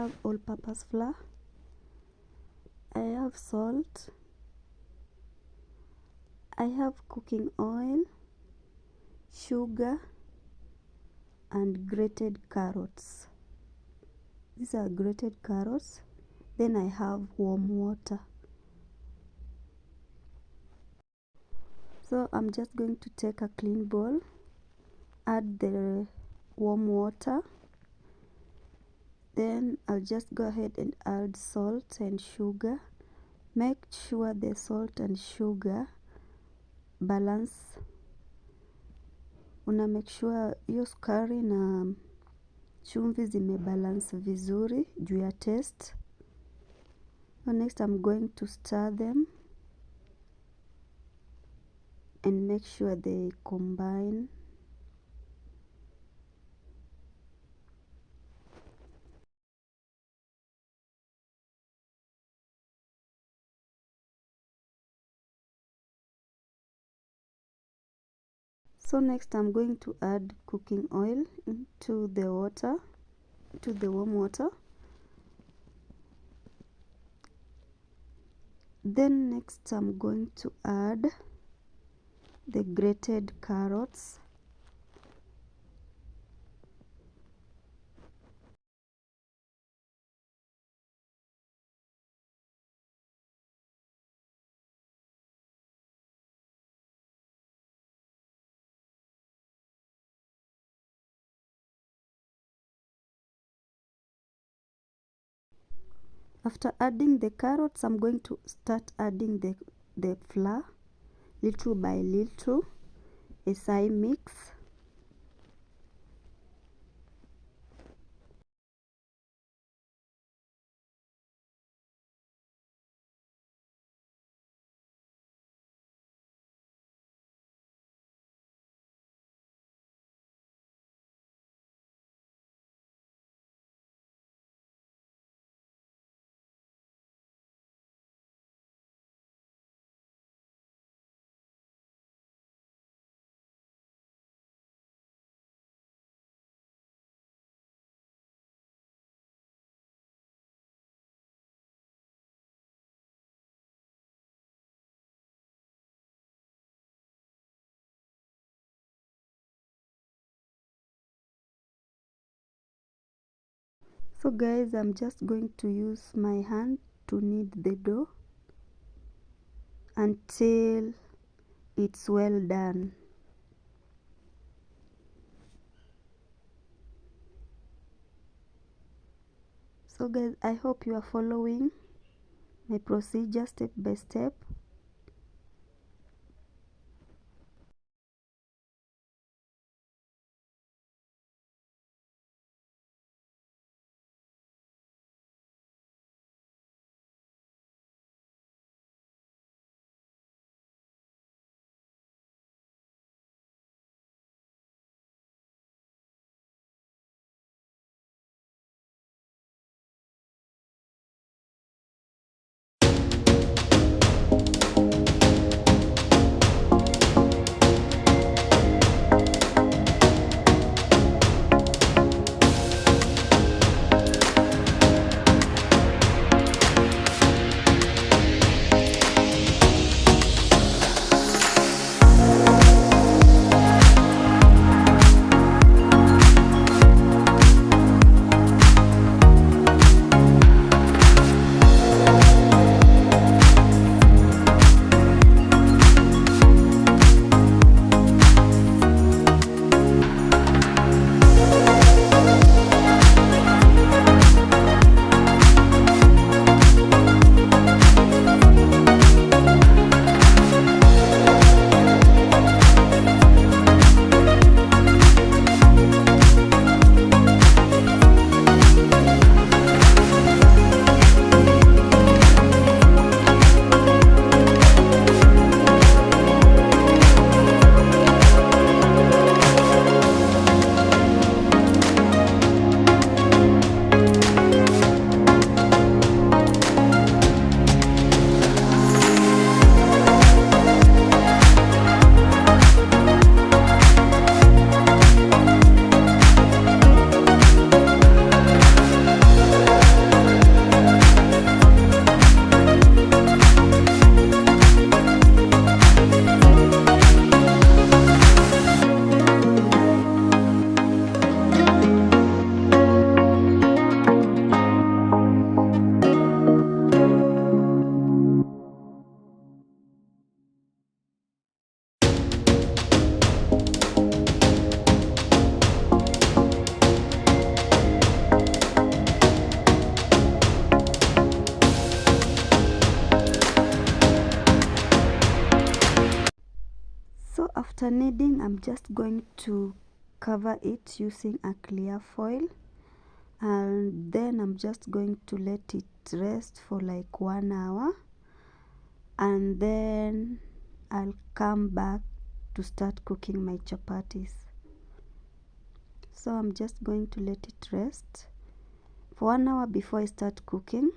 have all-purpose flour, I have salt, I have cooking oil, sugar, and grated carrots. These are grated carrots. Then I have warm water. So I'm just going to take a clean bowl, add the warm water, then I'll just go ahead and add salt and sugar. Make sure the salt and sugar balance. Una make sure hiyo sukari na chumvi zimebalance vizuri juu ya taste. So next I'm going to stir them and make sure they combine. So next I'm going to add cooking oil into the water, to the warm water. Then next I'm going to add the grated carrots. After adding the carrots, I'm going to start adding the flour little by little as I mix. So guys, I'm just going to use my hand to knead the dough until it's well done. So guys, I hope you are following my procedure step by step. cooking, I'm just going to cover it using a clear foil, and then I'm just going to let it rest for like 1 hour, and then I'll come back to start cooking my chapatis. So I'm just going to let it rest for 1 hour before I start cooking.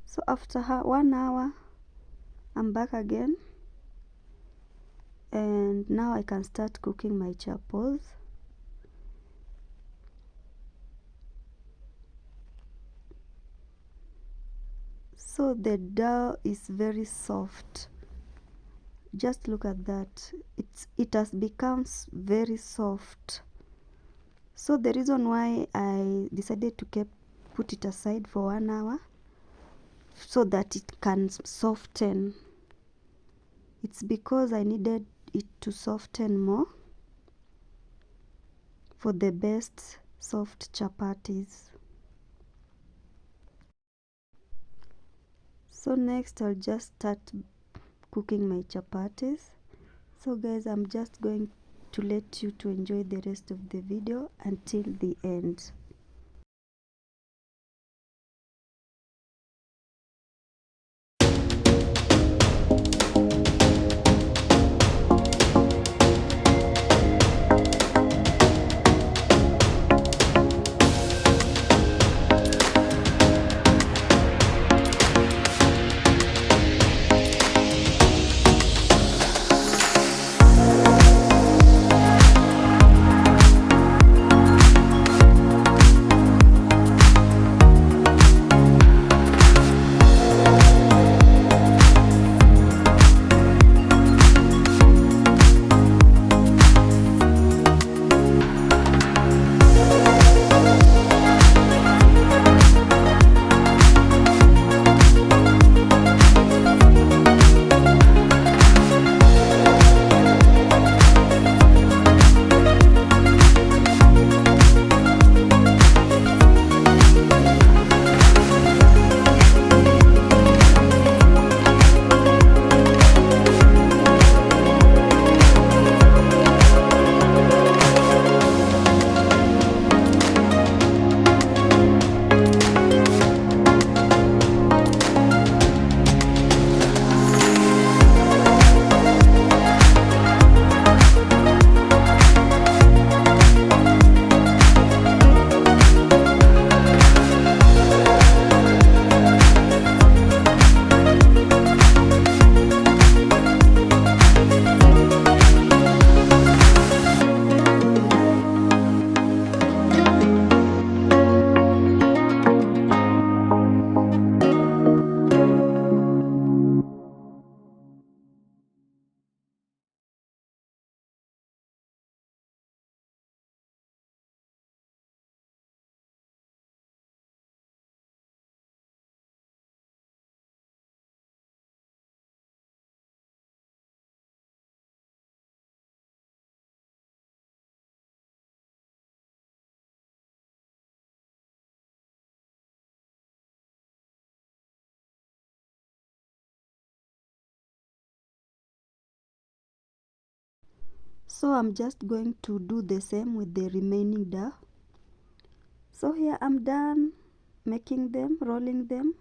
So after 1 hour, I'm back again, and now I can start cooking my chapos. So the dough is very soft. Just look at that. It has become very soft. So the reason why I decided to put it aside for 1 hour, so that it can soften. It's because I needed it to soften more for the best soft chapatis. So next I'll just start cooking my chapatis. So guys, I'm just going to let you to enjoy the rest of the video until the end. So I'm just going to do the same with the remaining dough. So here I'm done making them, rolling them.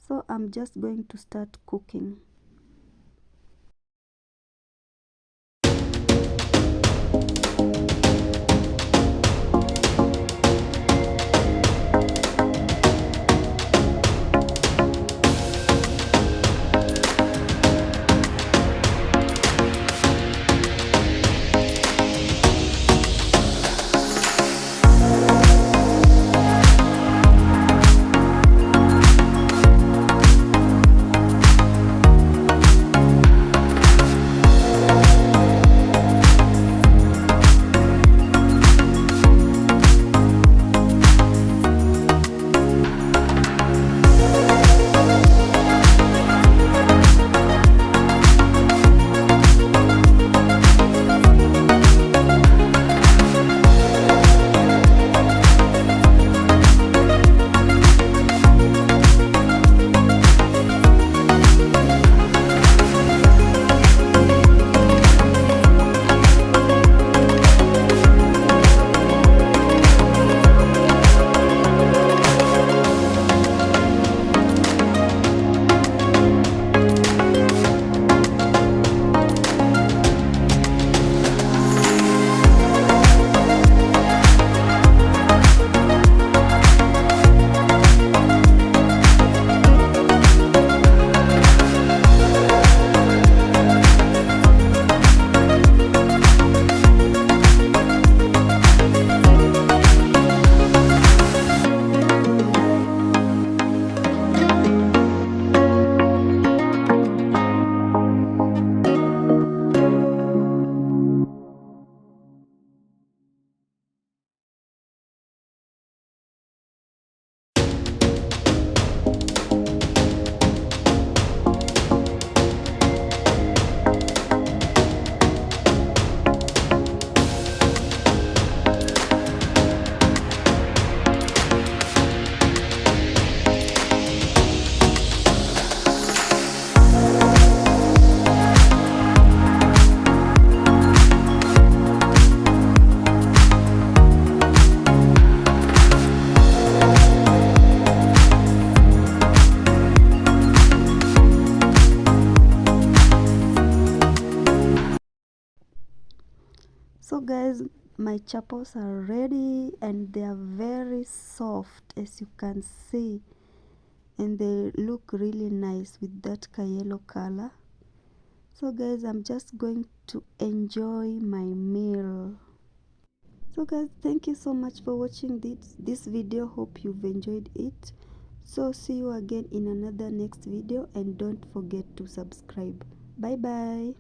So I'm just going to start cooking. So guys, my chapos are ready and they are very soft, as you can see, and they look really nice with that yellow color. So guys, I'm just going to enjoy my meal. So guys, thank you so much for watching this video. Hope you've enjoyed it. So see you again in another next video, and don't forget to subscribe. Bye bye.